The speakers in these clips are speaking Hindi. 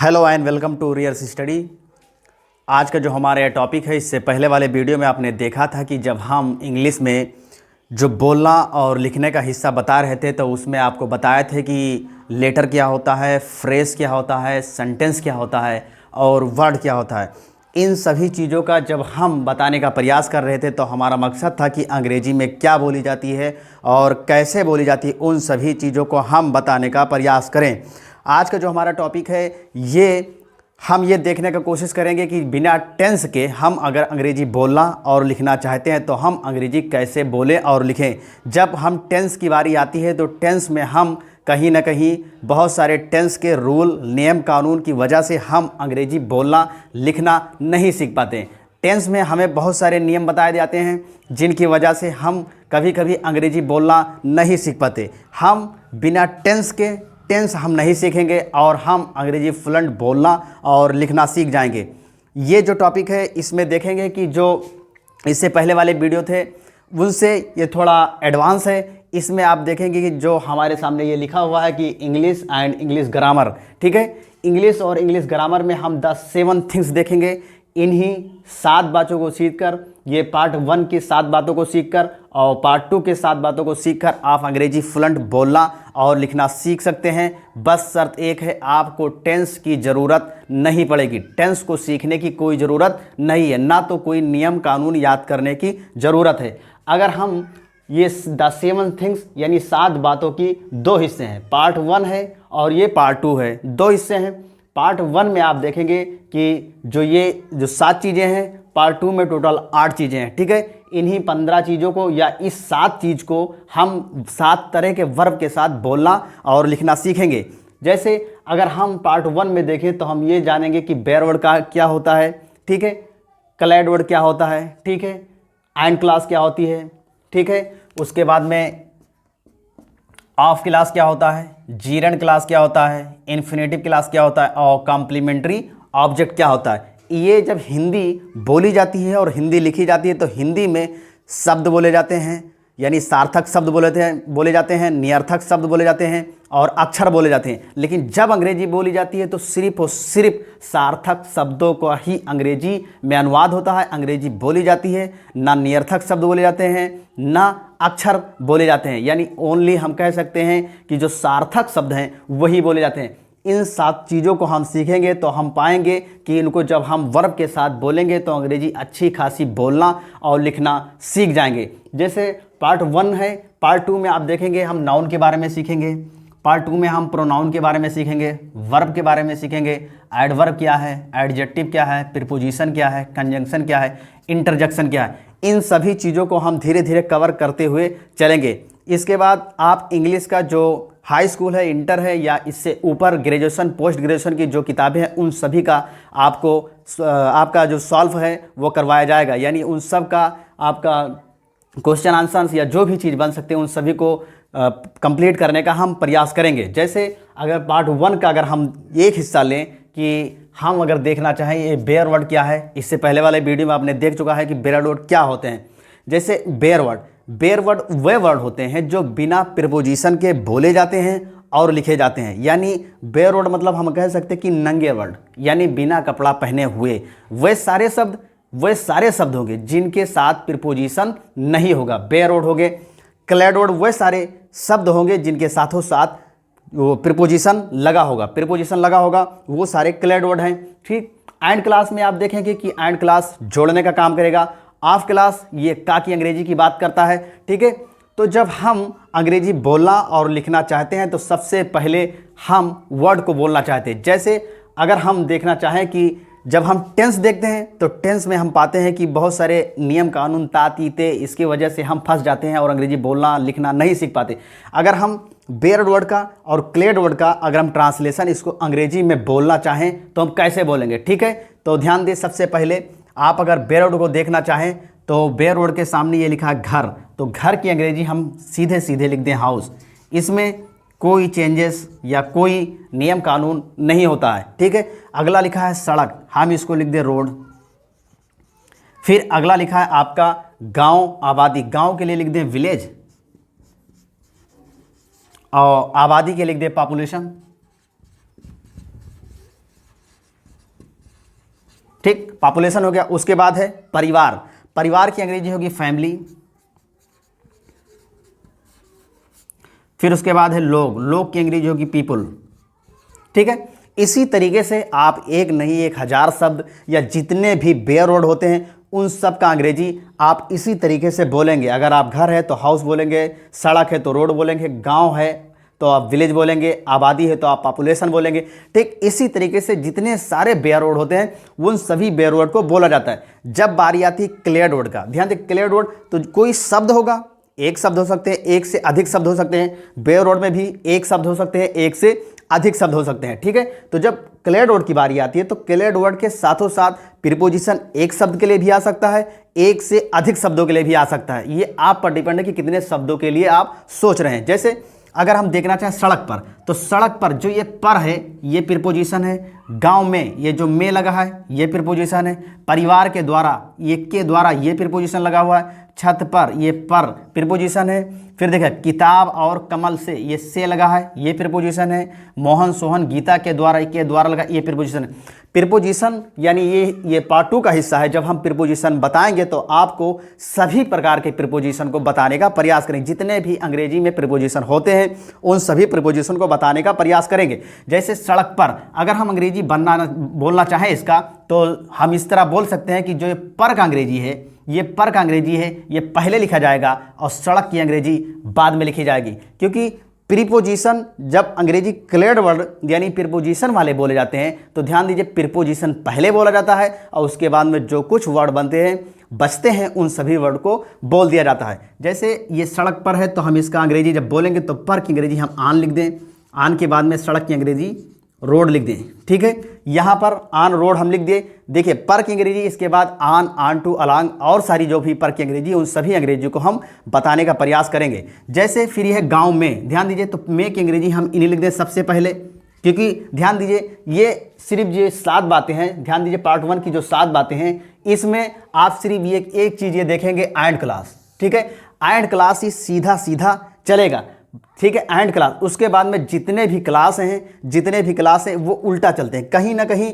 Hello and welcome to rears study. आज का जो हमारा टॉपिक है, इससे पहले वाले वीडियो में आपने देखा था कि जब हम इंग्लिश में जो बोलना और लिखने का हिस्सा बता रहे थे तो उसमें आपको बताए थे कि लेटर क्या होता है, फ्रेज़ क्या होता है, सेंटेंस क्या होता है और वर्ड क्या होता है। इन सभी चीज़ों का जब हम बताने का प्रयास कर रहे थे तो हमारा मकसद था कि अंग्रेज़ी में क्या बोली जाती है और कैसे बोली जाती है, उन सभी चीज़ों को हम बताने का प्रयास करें। आज का जो हमारा टॉपिक है हम ये देखने का कोशिश करेंगे कि बिना टेंस के हम अगर अंग्रेजी बोलना और लिखना चाहते हैं तो हम अंग्रेजी कैसे बोलें और लिखें। जब हम टेंस की बारी आती है तो टेंस में हम कहीं ना कहीं बहुत सारे टेंस के रूल, नियम, कानून की वजह से हम अंग्रेजी बोलना लिखना नहीं सीख पाते। टेंस में हमें बहुत सारे नियम बताए जाते हैं जिनकी वजह से हम कभी कभी अंग्रेजी बोलना नहीं सीख पाते। हम बिना टेंस हम नहीं सीखेंगे और हम अंग्रेजी फ्लुएंट बोलना और लिखना सीख जाएंगे। ये जो टॉपिक है इसमें देखेंगे कि जो इससे पहले वाले वीडियो थे उनसे ये थोड़ा एडवांस है। इसमें आप देखेंगे कि जो हमारे सामने ये लिखा हुआ है कि इंग्लिश एंड इंग्लिश ग्रामर, ठीक है। इंग्लिश और इंग्लिश ग्रामर में हम 7 थिंग्स देखेंगे। इन्हीं 7 बातों को सीखकर, ये पार्ट 1 की 7 बातों को सीखकर और पार्ट 2 के 7 बातों को सीखकर आप अंग्रेजी फ्लुएंट बोलना और लिखना सीख सकते हैं। बस शर्त एक है, आपको टेंस की ज़रूरत नहीं पड़ेगी। टेंस को सीखने की कोई ज़रूरत नहीं है, ना तो कोई नियम कानून याद करने की ज़रूरत है। अगर हम ये 7 थिंग्स यानी 7 बातों की 2 हिस्से हैं, पार्ट 1 है और ये पार्ट 2 है, 2 हिस्से हैं। पार्ट 1 में आप देखेंगे कि जो 7 चीज़ें हैं, पार्ट 2 में टोटल 8 चीज़ें हैं, ठीक है। इन्हीं 15 चीज़ों को या इस 7 चीज़ को हम 7 तरह के वर्ब के साथ बोलना और लिखना सीखेंगे। जैसे अगर हम पार्ट 1 में देखें तो हम ये जानेंगे कि बेयर वर्ड का क्या होता है, ठीक है, क्लैड वर्ड क्या होता है, ठीक है, एंड क्लास क्या होती है, ठीक है। उसके बाद में ऑफ क्लास क्या होता है, जीरंड क्लास क्या होता है, इन्फिनेटिव क्लास क्या होता है और कॉम्प्लीमेंट्री ऑब्जेक्ट क्या होता है। ये जब हिंदी बोली जाती है और हिंदी लिखी जाती है तो हिंदी में शब्द बोले जाते हैं, यानी सार्थक शब्द बोले जाते हैं, निरर्थक शब्द बोले जाते हैं और अक्षर बोले जाते हैं। लेकिन जब अंग्रेजी बोली जाती है तो सिर्फ और सिर्फ सार्थक शब्दों का ही अंग्रेजी में अनुवाद होता है, अंग्रेजी बोली जाती है। ना निरर्थक शब्द बोले जाते हैं, ना अक्षर बोले जाते हैं, यानी ओनली हम कह सकते हैं कि जो सार्थक शब्द हैं वही बोले जाते हैं। इन 7 चीज़ों को हम सीखेंगे तो हम पाएंगे कि इनको जब हम वर्ब के साथ बोलेंगे तो अंग्रेजी अच्छी खासी बोलना और लिखना सीख जाएंगे। जैसे पार्ट 1 है, पार्ट 2 में आप देखेंगे हम नाउन के बारे में सीखेंगे, पार्ट 2 में हम प्रोनाउन के बारे में सीखेंगे, वर्ब के बारे में सीखेंगे, एडवर्ब क्या है, एडजेक्टिव क्या है, प्रीपोजिशन क्या है, कंजंक्शन क्या है, इंटरजेक्शन क्या है। इन सभी चीज़ों को हम धीरे धीरे कवर करते हुए चलेंगे। इसके बाद आप इंग्लिश का जो हाई स्कूल है, इंटर है या इससे ऊपर ग्रेजुएशन, पोस्ट ग्रेजुएशन की जो किताबें हैं उन सभी का आपका जो सॉल्व है वो करवाया जाएगा, यानी उन सब का आपका क्वेश्चन आंसर्स या जो भी चीज़ बन सकते हैं उन सभी को कंप्लीट करने का हम प्रयास करेंगे। जैसे अगर पार्ट 1 का अगर हम एक हिस्सा लें कि हम अगर देखना चाहें ये बेयर वर्ड क्या है, इससे पहले वाले वीडियो में आपने देख चुका है कि बेयर वर्ड क्या होते हैं। जैसे बेयर वर्ड वे वर्ड होते हैं जो बिना प्रीपोजिशन के बोले जाते हैं और लिखे जाते हैं। यानी बेयर वर्ड मतलब हम कह सकते हैं कि नंगे वर्ड, यानी बिना कपड़ा पहने हुए वे सारे शब्द होंगे जिनके साथ प्रीपोजिशन नहीं होगा, बेयर वर्ड हो गए। क्लैड वर्ड वे सारे शब्द होंगे जिनके साथों साथ वो प्रीपोजिशन लगा होगा, वो सारे क्लैड वर्ड हैं, ठीक। एंड क्लास में आप देखेंगे कि एंड क्लास जोड़ने का काम करेगा। ऑफ क्लास ये का की अंग्रेजी की बात करता है, ठीक है। तो जब हम अंग्रेजी बोलना और लिखना चाहते हैं तो सबसे पहले हम वर्ड को बोलना चाहते हैं। जैसे अगर हम देखना चाहें कि जब हम टेंस देखते हैं तो टेंस में हम पाते हैं कि बहुत सारे नियम कानून तातीते, इसकी वजह से हम फंस जाते हैं और अंग्रेजी बोलना लिखना नहीं सीख पाते। अगर हम बेयर वर्ड का और क्लेड वर्ड का अगर हम ट्रांसलेशन इसको अंग्रेजी में बोलना चाहें तो हम कैसे बोलेंगे, ठीक है। तो ध्यान दें, सबसे पहले आप अगर बेयर वर्ड को देखना चाहें तो बेयर वर्ड के सामने ये लिखा है घर, तो घर की अंग्रेजी हम सीधे सीधे लिख दें हाउस। इसमें कोई चेंजेस या कोई नियम कानून नहीं होता है, ठीक है। अगला लिखा है सड़क, हम इसको लिख दें रोड। फिर अगला लिखा है आपका गांव, आबादी, गांव के लिए लिख दें विलेज और आबादी के लिख दें पॉपुलेशन। ठीक, पॉपुलेशन हो गया। उसके बाद है परिवार, परिवार की अंग्रेजी होगी फैमिली। फिर उसके बाद है लोग, लोग की अंग्रेजी होगी पीपल। ठीक है, इसी तरीके से आप एक नहीं 1000 शब्द या जितने भी बेयर वर्ड होते हैं उन सब का अंग्रेजी आप इसी तरीके से बोलेंगे। अगर आप घर है तो हाउस बोलेंगे, सड़क है तो रोड बोलेंगे, गांव है तो आप विलेज बोलेंगे, आबादी है तो आप पॉपुलेशन बोलेंगे। ठीक इसी तरीके से जितने सारे बेयर वर्ड होते हैं उन सभी बेयर वर्ड को बोला जाता है। जब बारी आती है क्लियर्ड वर्ड का, ध्यान दें क्लियर्ड वर्ड तो कोई शब्द होगा, एक शब्द हो सकते हैं, एक से अधिक शब्द हो सकते हैं। बेयर वर्ड में भी एक शब्द हो सकते हैं, एक से अधिक शब्द हो सकते हैं। ठीक है, तो जब क्लियर्ड वर्ड की बारी आती है तो क्लियर्ड वर्ड के साथों साथ प्रीपोजिशन एक शब्द के लिए भी आ सकता है, एक से अधिक शब्दों के लिए भी आ सकता है। ये आप पर डिपेंड है कि कितने शब्दों के लिए आप सोच रहे हैं। जैसे अगर हम देखना चाहें सड़क पर, तो सड़क पर जो ये पर है ये प्रीपोजिशन है। गांव में ये जो में लगा है ये प्रीपोजिशन है। परिवार के द्वारा ये के द्वारा ये प्रीपोजिशन लगा हुआ है। छत पर ये पर प्रीपोजिशन है। फिर देखिए किताब और कमल से लगा है, ये प्रीपोजिशन है। मोहन सोहन गीता के द्वारा लगा, ये प्रीपोजिशन है। प्रीपोजिशन यानी ये पार्ट 2 का हिस्सा है। जब हम प्रीपोजिशन बताएंगे तो आपको सभी प्रकार के प्रीपोजिशन को बताने का प्रयास करेंगे। जितने भी अंग्रेजी में प्रीपोजिशन होते हैं उन सभी प्रीपोजिशन को बताने का प्रयास करेंगे। जैसे सड़क पर अगर हम अंग्रेजी बोलना चाहें इसका, तो हम इस तरह बोल सकते हैं कि जो ये पर का अंग्रेजी है, ये पर का अंग्रेजी है ये पहले लिखा जाएगा और सड़क की अंग्रेजी बाद में लिखी जाएगी। क्योंकि प्रीपोजिशन जब अंग्रेजी क्लियर्ड वर्ड यानी प्रीपोजिशन वाले बोले जाते हैं तो ध्यान दीजिए प्रीपोजिशन पहले बोला जाता है और उसके बाद में जो कुछ वर्ड बनते हैं बचते हैं उन सभी वर्ड को बोल दिया जाता है। जैसे ये सड़क पर है तो हम इसका अंग्रेजी जब बोलेंगे तो पर की अंग्रेजी हम आन लिख दें, आन के बाद में सड़क की अंग्रेजी रोड लिख दें। ठीक है, यहाँ पर आन रोड हम लिख दिए। देखिए पर की अंग्रेजी, इसके बाद आन टू अलांग और सारी जो भी पर की अंग्रेजी उन सभी अंग्रेजी को हम बताने का प्रयास करेंगे। जैसे फिर यह गांव में, ध्यान दीजिए तो में की अंग्रेजी हम इन्हें लिख दें सबसे पहले, क्योंकि ध्यान दीजिए ये सिर्फ ये 7 बातें हैं। ध्यान दीजिए पार्ट 1 की जो 7 बातें हैं इसमें आप सिर्फ एक चीज़ ये देखेंगे एंड क्लास। ठीक है, एंड क्लास ही सीधा सीधा चलेगा। ठीक है, एंड क्लास, उसके बाद में जितने भी क्लास हैं वो उल्टा चलते हैं। कहीं ना कहीं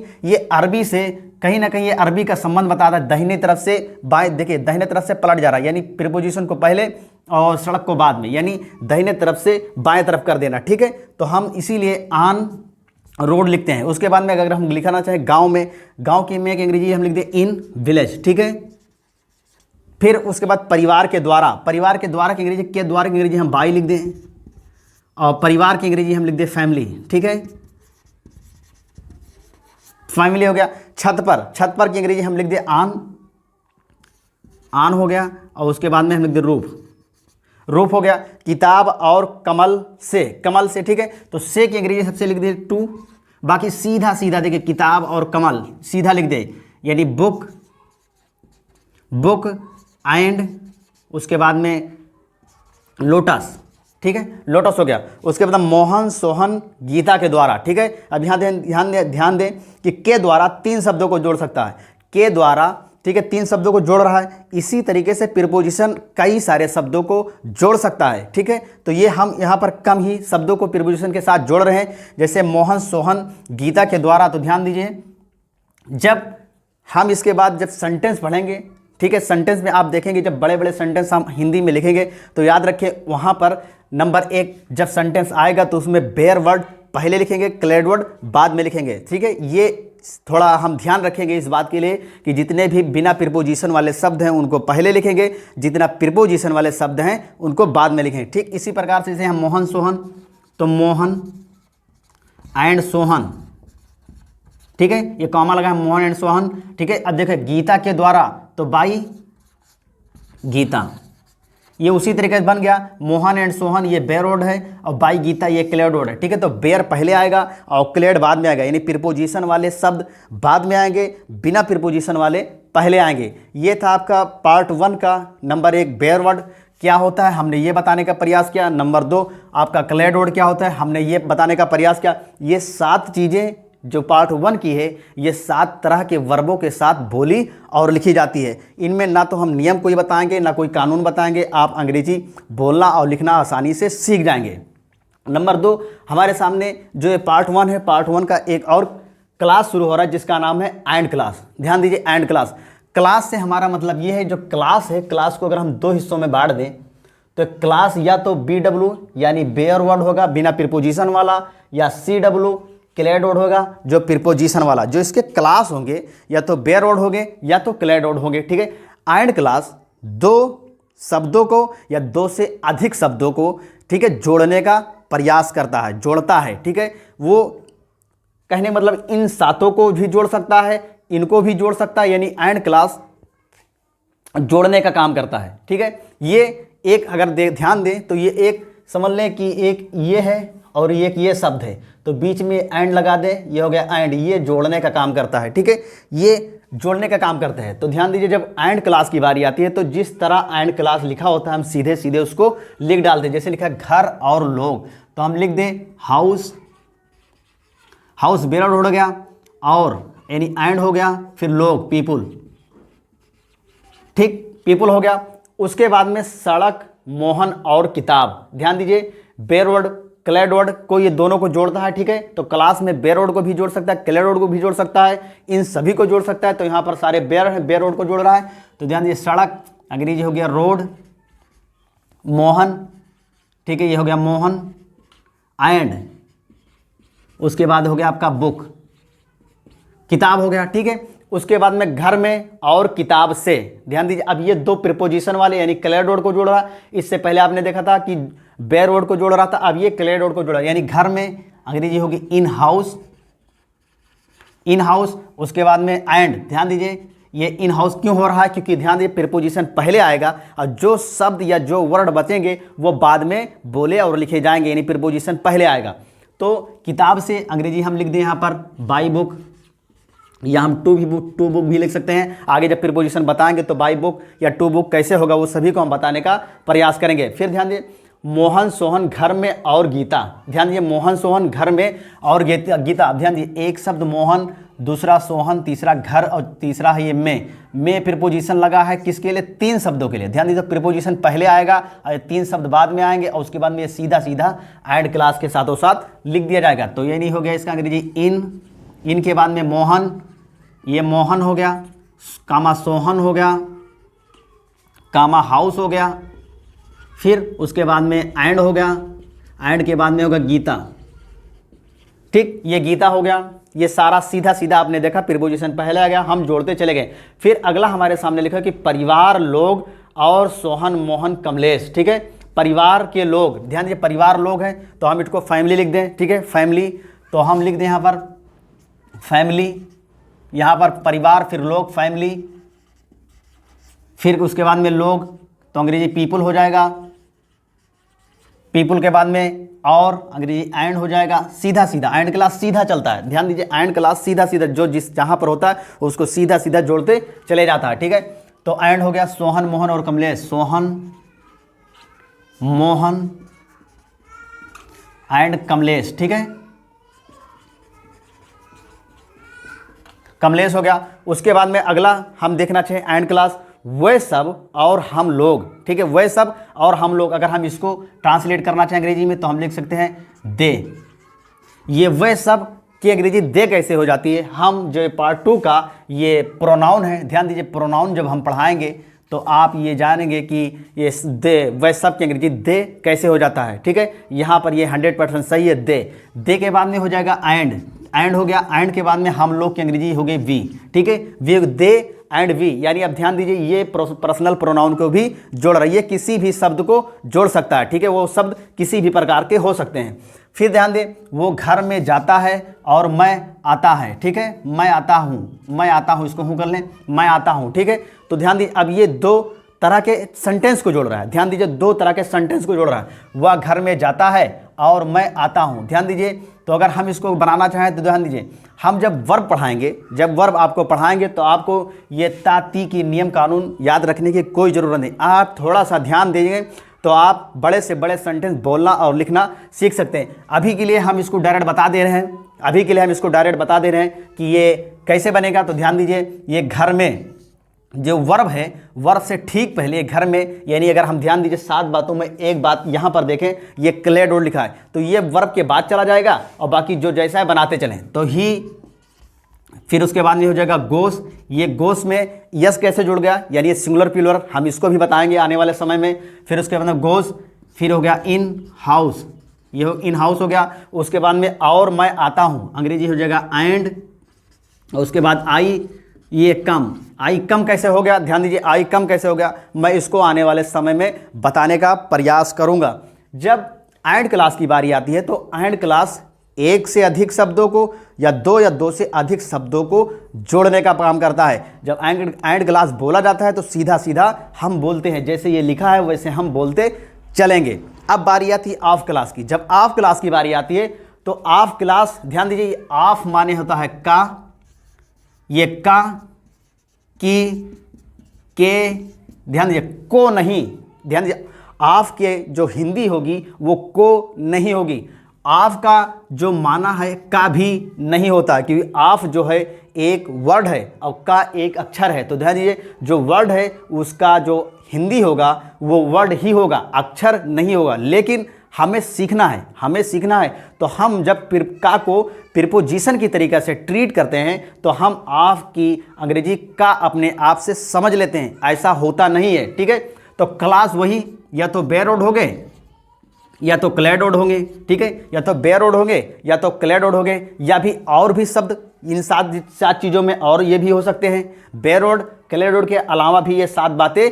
ये अरबी का संबंध बताता है। दाहिने तरफ से बाएं, देखिए दाहिने तरफ से पलट जा रहा है यानी प्रीपोजिशन को पहले और सड़क को बाद में, यानी दाहिने तरफ से बाएं तरफ कर देना। ठीक है, तो हम इसीलिए आन रोड लिखते हैं। उसके बाद में अगर हम लिखाना चाहें गाँव में, गाँव की में की अंग्रेजी हम लिख दें इन विलेज। ठीक है, फिर उसके बाद परिवार के द्वारा की अंग्रेजी के द्वारा की अंग्रेजी हम बाई लिख दें और परिवार की अंग्रेजी हम लिख दें फैमिली। ठीक है, फैमिली हो गया। छत पर की अंग्रेजी हम लिख दें आन हो गया और उसके बाद में हम लिख दें रूफ हो गया। किताब और कमल से ठीक है, तो से की अंग्रेजी सबसे लिख दें टू। बाकी सीधा देखिए किताब और कमल सीधा लिख दे यानी बुक एंड उसके बाद में लोटस। ठीक है, लोटस हो गया। उसके बाद मोहन सोहन गीता के द्वारा। ठीक है, अब ध्यान दें कि के द्वारा 3 शब्दों को जोड़ सकता है। के द्वारा, ठीक है, 3 शब्दों को जोड़ रहा है। इसी तरीके से प्रीपोजिशन कई सारे शब्दों को जोड़ सकता है। ठीक है, तो ये हम यहाँ पर कम ही शब्दों को प्रीपोजिशन के साथ जोड़ रहे हैं। जैसे मोहन सोहन गीता के द्वारा, तो ध्यान दीजिए जब हम इसके बाद जब सेंटेंस पढ़ेंगे, ठीक है, सेंटेंस में आप देखेंगे जब बड़े बड़े सेंटेंस हम हिंदी में लिखेंगे तो याद रखिए वहाँ पर नंबर 1 जब सेंटेंस आएगा तो उसमें बेयर वर्ड पहले लिखेंगे, क्लियर्ड वर्ड बाद में लिखेंगे। ठीक है, ये थोड़ा हम ध्यान रखेंगे इस बात के लिए कि जितने भी बिना प्रीपोजिशन वाले शब्द हैं उनको पहले लिखेंगे, जितना प्रीपोजिशन वाले शब्द हैं उनको बाद में लिखेंगे। ठीक इसी प्रकार से जैसे हम मोहन सोहन, तो मोहन एंड सोहन, ठीक है, ये कॉमा लगा है मोहन एंड सोहन। ठीक है, अब देखिए गीता के द्वारा, तो बाई गीता, ये उसी तरीके से बन गया। मोहन एंड सोहन ये बेयर वर्ड है और बाई गीता ये क्लियर्ड वर्ड है। ठीक है, तो बेयर पहले आएगा और क्लियर्ड बाद में आएगा, यानी प्रीपोजिशन वाले शब्द बाद में आएंगे, बिना प्रीपोजिशन वाले पहले आएंगे। ये था आपका पार्ट 1 का नंबर 1 बेयर वर्ड क्या होता है, हमने ये बताने का प्रयास किया। नंबर 2 आपका क्लियर्ड वर्ड क्या होता है, हमने ये बताने का प्रयास किया। ये 7 चीज़ें जो पार्ट 1 की है ये 7 तरह के वर्बों के साथ बोली और लिखी जाती है। इनमें ना तो हम नियम कोई बताएंगे ना कोई कानून बताएंगे, आप अंग्रेजी बोलना और लिखना आसानी से सीख जाएंगे। नंबर 2 हमारे सामने जो ये पार्ट 1 है, पार्ट 1 का एक और क्लास शुरू हो रहा है जिसका नाम है एंड क्लास। ध्यान दीजिए, एंड क्लास। क्लास से हमारा मतलब ये है, जो क्लास है, क्लास को अगर हम दो हिस्सों में बांट दें तो क्लास या तो BW यानी बेयर वर्ड होगा बिना प्रीपोजिशन वाला, या CW क्लेड वर्ड होगा जो प्रीपोजिशन वाला। जो इसके क्लास होंगे या तो बेयर वर्ड होंगे या तो क्लेड वर्ड होंगे, ठीक है। एंड क्लास दो शब्दों को या दो से अधिक शब्दों को, ठीक है, जोड़ने का प्रयास करता है, जोड़ता है, ठीक है। वो कहने मतलब इन सातों को भी जोड़ सकता है, इनको भी जोड़ सकता है, यानी एंड क्लास जोड़ने का काम करता है, ठीक है। ये एक अगर ध्यान दें तो ये एक समझ लें कि एक ये है और एक ये शब्द है, तो बीच में एंड लगा दें, ये हो गया एंड। ये जोड़ने का काम करता है, ठीक है, ये जोड़ने का काम करते हैं। तो ध्यान दीजिए, जब एंड क्लास की बारी आती है तो जिस तरह एंड क्लास लिखा होता है हम सीधे सीधे उसको लिख डालते हैं। जैसे लिखा है घर और लोग, तो हम लिख दें हाउस, हाउस बेयर वर्ड हो गया, और यानी एंड हो गया, फिर लोग पीपुल, ठीक, पीपुल हो गया। उसके बाद में सड़क, मोहन और किताब। ध्यान दीजिए, बेयर वर्ड क्लेड वर्ड को ये दोनों को जोड़ता है, ठीक है। तो क्लास में बेयर वर्ड को भी जोड़ सकता है, क्लेड वर्ड को भी जोड़ सकता है, इन सभी को जोड़ सकता है। तो यहाँ पर सारे बेयर हैं, बेयर वर्ड को जोड़ रहा है। तो ध्यान दीजिए, सड़क अंग्रेजी हो गया रोड, मोहन, ठीक है, ये हो गया मोहन, एंड उसके बाद हो गया आपका बुक, किताब हो गया, ठीक है। उसके बाद में घर में और किताब से। ध्यान दीजिए, अब ये दो प्रीपोजिशन वाले यानी क्लेड वर्ड को जोड़ रहा है। इससे पहले आपने देखा था कि बेयर वर्ड को जोड़ रहा था, अब ये क्लेड वर्ड को जोड़ रहा है। यानी घर में अंग्रेजी होगी इन हाउस, इन हाउस। उसके बाद में एंड, ध्यान दीजिए, ये इन हाउस क्यों हो रहा है, क्योंकि ध्यान दीजिए प्रीपोजिशन पहले आएगा और जो शब्द या जो वर्ड बचेंगे वो बाद में बोले और लिखे जाएंगे, यानी प्रीपोजिशन पहले आएगा। तो किताब से अंग्रेजी हम लिख दें यहाँ पर बाई बुक, या हम टू बुक भी लिख सकते हैं। आगे जब प्रीपोजिशन बताएंगे तो बाई बुक या टू बुक कैसे होगा वो सभी को हम बताने का प्रयास करेंगे। फिर ध्यान दीजिए, मोहन सोहन घर में और गीता। ध्यान दीजिए, मोहन सोहन घर में और गीता। ध्यान दीजिए, एक शब्द मोहन, दूसरा सोहन, तीसरा घर और तीसरा है ये में प्रीपोजिशन लगा है किसके लिए, तीन शब्दों के लिए। ध्यान दीजिए, प्रीपोजिशन पहले आएगा और तीन शब्द बाद में आएंगे और उसके बाद में ये सीधा सीधा एंड क्लास के साथों साथ लिख दिया जाएगा। तो ये नहीं हो गया इसका अंग्रेजी इन के बाद में मोहन, ये मोहन हो गया, कामा सोहन हो गया, कामा हाउस हो गया, फिर उसके बाद में एंड हो गया, एंड के बाद में होगा गीता, ठीक, ये गीता हो गया। ये सारा सीधा सीधा आपने देखा प्रीपोजिशन पहले आ गया, हम जोड़ते चले गए। फिर अगला हमारे सामने लिखा कि परिवार, लोग और सोहन, मोहन, कमलेश, ठीक है, परिवार के लोग। ध्यान दीजिए, परिवार लोग हैं तो हम इसको फैमिली लिख दें, ठीक है, फैमिली। तो हम लिख दें यहाँ पर फैमिली, यहाँ पर परिवार, फिर लोग, फैमिली, फिर उसके बाद में लोग तो अंग्रेजी पीपल हो जाएगा, पीपल के बाद में और अंग्रेजी एंड हो जाएगा। सीधा सीधा एंड क्लास सीधा चलता है। ध्यान दीजिए, एंड क्लास सीधा सीधा जो जिस जहाँ पर होता है उसको सीधा सीधा जोड़ते चले जाता है, ठीक है। तो एंड हो गया सोहन, मोहन और कमलेश, सोहन, मोहन एंड कमलेश, ठीक है, कमलेश हो गया। उसके बाद में अगला हम देखना चाहिए एंड क्लास वे सब और हम लोग, ठीक है, वे सब और हम लोग। अगर हम इसको ट्रांसलेट करना चाहें अंग्रेजी में तो हम लिख सकते हैं दे। ये वे सब की अंग्रेजी दे कैसे हो जाती है, हम जो पार्ट 2 का ये प्रोनाउन है। ध्यान दीजिए, प्रोनाउन जब हम पढ़ाएंगे तो आप ये जानेंगे कि ये दे वे सब की अंग्रेजी दे कैसे हो जाता है, ठीक है। यहाँ पर ये 100% सही है, दे के बाद में हो जाएगा एंड हो गया, एंड के बाद में हम लोग की अंग्रेजी हो गई वी, ठीक है, वी, दे एंड वी। यानी अब ध्यान दीजिए, ये पर्सनल प्रोनाउन को भी जोड़ रही है, किसी भी शब्द को जोड़ सकता है, ठीक है, वो शब्द किसी भी प्रकार के हो सकते हैं। फिर ध्यान दें, वो घर में जाता है और मैं आता है, ठीक है, मैं आता हूँ, इसको हूँ कर लें, मैं आता हूँ, ठीक है। तो ध्यान दीजिए, अब ये दो तरह के सेंटेंस को जोड़ रहा है। ध्यान दीजिए, दो तरह के सेंटेंस को जोड़ रहा है, वह घर में जाता है और मैं आता हूँ। ध्यान दीजिए, तो अगर हम इसको बनाना चाहें तो ध्यान दीजिए, हम जब वर्ब पढ़ाएंगे, जब वर्ब आपको पढ़ाएंगे तो आपको ये ताती की नियम कानून याद रखने की कोई ज़रूरत नहीं। आप थोड़ा सा ध्यान देंगे तो आप बड़े से बड़े सेंटेंस बोलना और लिखना सीख सकते हैं। अभी के लिए हम इसको डायरेक्ट बता दे रहे हैं, कि ये कैसे बनेगा। तो ध्यान दीजिए, ये घर में जो वर्ब है, वर्ब से ठीक पहले घर में, यानी अगर हम ध्यान दीजिए 7 बातों में एक बात यहाँ पर देखें, ये क्लेड वर्ड लिखा है, तो ये वर्ब के बाद चला जाएगा और बाकी जो जैसा है बनाते चलें। तो ही फिर उसके बाद में हो जाएगा गोस। ये गोस में यस कैसे जुड़ गया, यानी ये सिंगुलर प्लूरल, हम इसको भी बताएंगे आने वाले समय में। फिर उसके बाद में गोस, फिर हो गया इन हाउस, ये इन हाउस हो गया। उसके बाद में और मैं आता हूँ, अंग्रेजी हो जाएगा एंड। उसके बाद आई, ये कम, आई कम कैसे हो गया, ध्यान दीजिए आई कम कैसे हो गया, मैं इसको आने वाले समय में बताने का प्रयास करूँगा। जब एंड क्लास की बारी आती है तो एंड क्लास एक से अधिक शब्दों को या दो से अधिक शब्दों को जोड़ने का काम करता है। जब एंड क्लास बोला जाता है तो सीधा सीधा हम बोलते हैं, जैसे ये लिखा है वैसे हम बोलते चलेंगे। अब बारी आती है ऑफ क्लास की। जब ऑफ क्लास की बारी आती है तो ऑफ क्लास, ध्यान दीजिए ऑफ माने होता है का, ये का, की, के, ध्यान दीजिए को नहीं, ध्यान दीजिए ऑफ के जो हिंदी होगी वो को नहीं होगी। ऑफ का जो माना है का भी नहीं होता, क्योंकि ऑफ जो है एक वर्ड है और का एक अक्षर है। तो ध्यान दीजिए जो वर्ड है उसका जो हिंदी होगा वो वर्ड ही होगा, अक्षर नहीं होगा। लेकिन हमें सीखना है, हमें सीखना है। तो हम जब का को प्रीपोजिशन की तरीके से ट्रीट करते हैं तो हम ऑफ की अंग्रेजी का अपने आप से समझ लेते हैं, ऐसा होता नहीं है, ठीक है। तो क्लास वही या तो बेरोड हो गए या तो क्लेडोड होंगे, ठीक है, या तो बेरोड होंगे या तो क्लेडोड होंगे, या भी और भी शब्द इन सात चीज़ों में और ये भी हो सकते हैं। बेरोड क्लेडोड के अलावा भी ये 7 बातें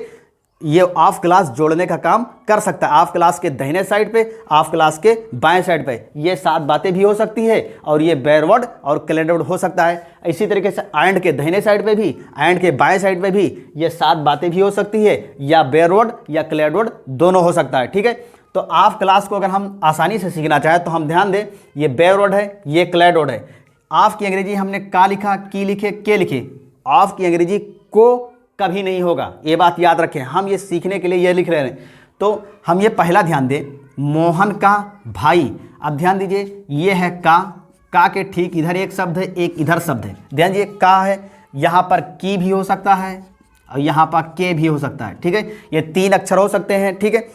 ये ऑफ क्लास जोड़ने का काम कर सकता है। ऑफ क्लास के दाहिने साइड पे, ऑफ क्लास के बाएं साइड पे ये 7 बातें भी हो सकती है और ये बेरवर्ड और क्लेडवर्ड हो सकता है। इसी तरीके से एंड के दाहिने साइड पे भी, एंड के बाएं साइड पे भी ये 7 बातें भी हो सकती है, या बेरवर्ड या क्लेडवर्ड दोनों हो सकता है, ठीक है। तो ऑफ क्लास को अगर हम आसानी से सीखना चाहें तो हम ध्यान दें, ये बेरवर्ड है, ये क्लेडवर्ड है। ऑफ की अंग्रेजी हमने का लिखा, की लिखे, के लिखे। ऑफ की अंग्रेजी को कभी नहीं होगा, ये बात याद रखें। हम ये सीखने के लिए ये लिख रहे हैं। तो हम ये पहला ध्यान दें, मोहन का भाई। अब ध्यान दीजिए ये है का के ठीक इधर एक शब्द है, एक इधर शब्द है। ध्यान दीजिए का है, यहाँ पर की भी हो सकता है और यहाँ पर के भी हो सकता है, ठीक है। ये 3 अक्षर हो सकते हैं, ठीक है,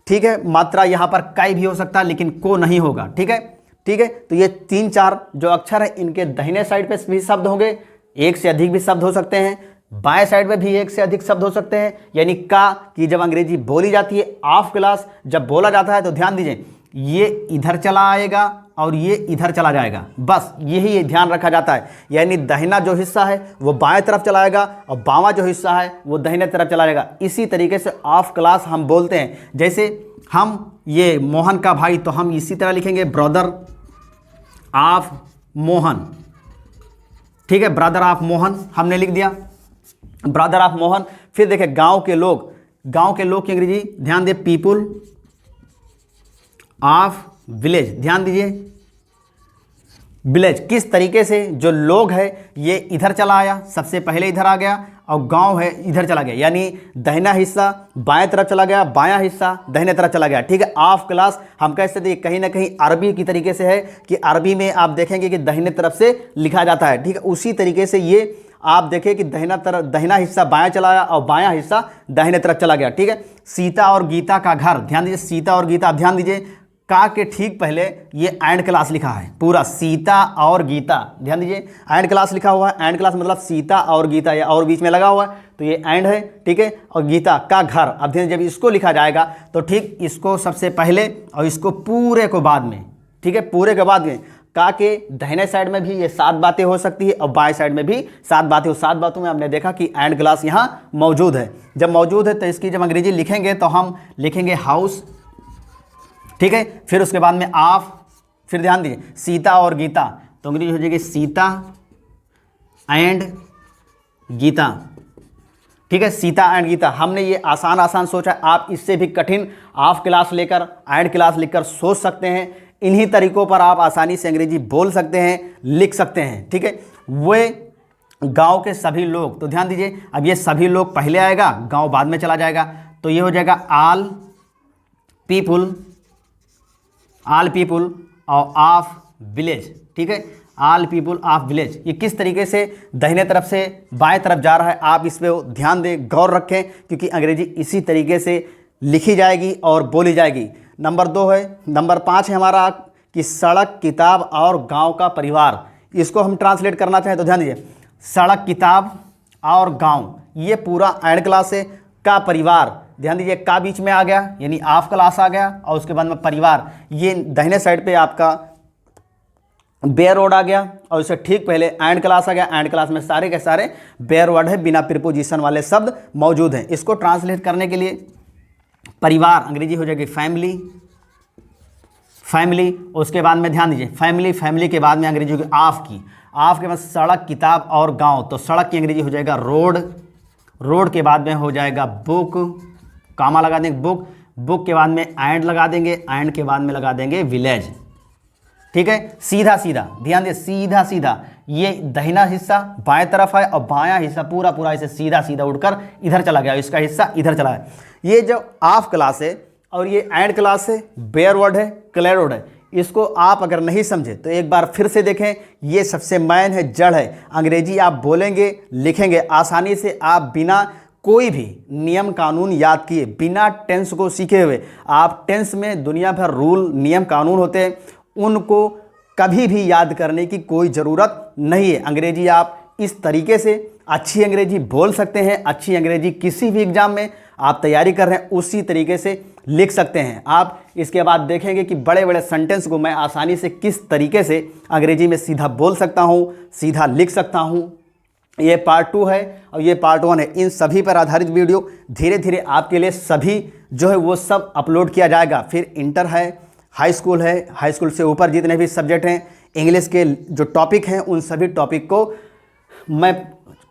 ठीक है। मात्रा यहाँ पर कई भी हो सकता है लेकिन को नहीं होगा, ठीक है, ठीक है। तो ये 3-4 जो अक्षर है इनके दाहिने साइड पे भी शब्द होंगे, एक से अधिक भी शब्द हो सकते हैं, बाएं साइड में भी एक से अधिक शब्द हो सकते हैं। यानी का की जब अंग्रेजी बोली जाती है, ऑफ क्लास जब बोला जाता है तो ध्यान दीजिए ये इधर चला आएगा और ये इधर चला जाएगा, बस यही ध्यान रखा जाता है। यानी दाहिना जो हिस्सा है वो बाएं तरफ चला जाएगा और बावां जो हिस्सा है वो दाहिने तरफ चला जाएगा। इसी तरीके से ऑफ क्लास हम बोलते हैं। जैसे हम ये मोहन का भाई, तो हम इसी तरह लिखेंगे ब्रदर ऑफ मोहन, ठीक है, ब्रदर ऑफ मोहन हमने लिख दिया, ब्रदर ऑफ मोहन। फिर देखिए गांव के लोग की अंग्रेजी ध्यान दे, पीपुल ऑफ विलेज। ध्यान दीजिए विलेज किस तरीके से जो लोग है ये इधर चला आया, सबसे पहले इधर आ गया और गांव है इधर चला गया, यानी दाहिना हिस्सा बाएं तरफ चला गया, बायां हिस्सा दाहिने तरफ चला गया, ठीक है। ऑफ क्लास हम कह सकते हैं कहीं ना कहीं अरबी की तरीके से है कि अरबी में आप देखेंगे कि दाहिने तरफ से लिखा जाता है, ठीक है। उसी तरीके से ये आप देखें कि दाहिना हिस्सा बायां चला गया और बायां हिस्सा दाहिने तरफ चला गया, ठीक है। सीता और गीता का घर, ध्यान दीजिए सीता और गीता, ध्यान दीजिए का के ठीक पहले ये एंड क्लास लिखा है पूरा, सीता और गीता, ध्यान दीजिए एंड क्लास लिखा हुआ है। एंड क्लास मतलब सीता और गीता, या और बीच में लगा हुआ है तो ये एंड है, ठीक है। और गीता का घर, अब ध्यान जब इसको लिखा जाएगा तो ठीक इसको सबसे पहले और इसको पूरे को बाद में, ठीक है, पूरे के बाद में। का के दाहिने साइड में भी ये 7 बातें हो सकती है और बाएं साइड में भी 7 बातें हो। 7 बातों में हमने देखा कि एंड क्लास यहाँ मौजूद है। जब मौजूद है तो इसकी जब अंग्रेजी लिखेंगे तो हम लिखेंगे हाउस, ठीक है। फिर उसके बाद में ऑफ, फिर ध्यान दीजिए सीता और गीता, तो अंग्रेजी हो जाएगी सीता एंड गीता, ठीक है, सीता एंड गीता। हमने ये आसान सोचा, आप इससे भी कठिन ऑफ क्लास लेकर एंड क्लास लिखकर सोच सकते हैं। इन्हीं तरीकों पर आप आसानी से अंग्रेजी बोल सकते हैं, लिख सकते हैं, ठीक है। वे गांव के सभी लोग, तो ध्यान दीजिए अब ये सभी लोग पहले आएगा, गांव बाद में चला जाएगा, तो ये हो जाएगा ऑल पीपुल और ऑफ विलेज, ठीक है, ऑल पीपुल ऑफ विलेज। ये किस तरीके से दाहिने तरफ से बाएं तरफ जा रहा है, आप इस पर ध्यान दें, गौर रखें, क्योंकि अंग्रेजी इसी तरीके से लिखी जाएगी और बोली जाएगी। नंबर 2 है, नंबर 5 है हमारा कि सड़क, किताब और गांव का परिवार। इसको हम ट्रांसलेट करना चाहें तो ध्यान दीजिए, सड़क, किताब और गांव, ये पूरा एंड क्लास है। का परिवार, ध्यान दीजिए, का बीच में आ गया यानी ऑफ क्लास आ गया, और उसके बाद में परिवार, ये दाहिने साइड पे आपका बेयर वर्ड आ गया, और इससे ठीक पहले एंड क्लास आ गया। एंड क्लास में सारे के सारे बेयर वर्ड है, बिना प्रीपोजिशन वाले शब्द मौजूद हैं। इसको ट्रांसलेट करने के लिए परिवार अंग्रेजी हो जाएगी फैमिली, फैमिली। उसके बाद में ध्यान दीजिए, फैमिली, फैमिली के बाद में अंग्रेजी होगी ऑफ की, ऑफ के बाद सड़क, किताब और गांव, तो सड़क की अंग्रेजी हो जाएगा रोड, रोड के बाद में हो जाएगा बुक, कामा लगा देंगे बुक, बुक के बाद में एंड लगा देंगे, एंड के बाद में लगा देंगे विलेज। ठीक है, सीधा सीधा ध्यान दे, सीधा सीधा, ये दाहिना हिस्सा बाएं तरफ है और बायां हिस्सा पूरा पूरा इसे सीधा सीधा उड़कर इधर चला गया, इसका हिस्सा इधर चला है। ये जो ऑफ क्लास है और ये एंड क्लास है, बेयर वर्ड है, क्लियर वर्ड है, इसको आप अगर नहीं समझे तो एक बार फिर से देखें। ये सबसे मेन है, जड़ है। अंग्रेजी आप बोलेंगे, लिखेंगे आसानी से, आप बिना कोई भी नियम कानून याद किए, बिना टेंस को सीखे हुए, आप टेंस में दुनिया भर रूल नियम कानून होते हैं, उनको कभी भी याद करने की कोई ज़रूरत नहीं है। अंग्रेजी आप इस तरीके से अच्छी अंग्रेजी बोल सकते हैं, अच्छी अंग्रेजी किसी भी एग्ज़ाम में आप तैयारी कर रहे हैं उसी तरीके से लिख सकते हैं आप। इसके बाद देखेंगे कि बड़े बड़े सेंटेंस को मैं आसानी से किस तरीके से अंग्रेजी में सीधा बोल सकता हूँ, सीधा लिख सकता हूँ। ये पार्ट 2 है और ये पार्ट 1 है। इन सभी पर आधारित वीडियो धीरे धीरे आपके लिए सभी जो है वो सब अपलोड किया जाएगा। फिर इंटर है, हाई स्कूल है, हाई स्कूल से ऊपर जितने भी सब्जेक्ट हैं, इंग्लिश के जो टॉपिक हैं, उन सभी टॉपिक को मैं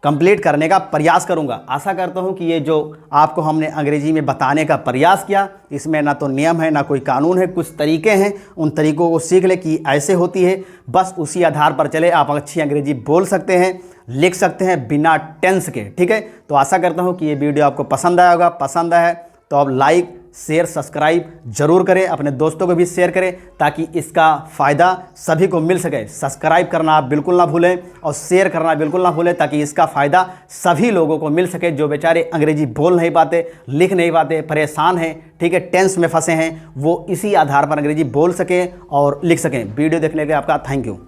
कंप्लीट करने का प्रयास करूंगा। आशा करता हूं कि ये जो आपको हमने अंग्रेजी में बताने का प्रयास किया, इसमें ना तो नियम है ना कोई कानून है, कुछ तरीके हैं, उन तरीकों को सीख ले कि ऐसे होती है, बस उसी आधार पर चले, आप अच्छी अंग्रेजी बोल सकते हैं, लिख सकते हैं बिना टेंस के। ठीक है, तो आशा करता हूँ कि ये वीडियो आपको पसंद आया होगा। पसंद आया तो आप लाइक, शेयर, सब्सक्राइब जरूर करें, अपने दोस्तों को भी शेयर करें ताकि इसका फ़ायदा सभी को मिल सके। सब्सक्राइब करना आप बिल्कुल ना भूलें और शेयर करना बिल्कुल ना भूलें ताकि इसका फ़ायदा सभी लोगों को मिल सके जो बेचारे अंग्रेजी बोल नहीं पाते, लिख नहीं पाते, परेशान हैं, ठीक है, टेंस में फंसे हैं, वो इसी आधार पर अंग्रेजी बोल सकें और लिख सकें। वीडियो देखने के लिए आपका थैंक यू।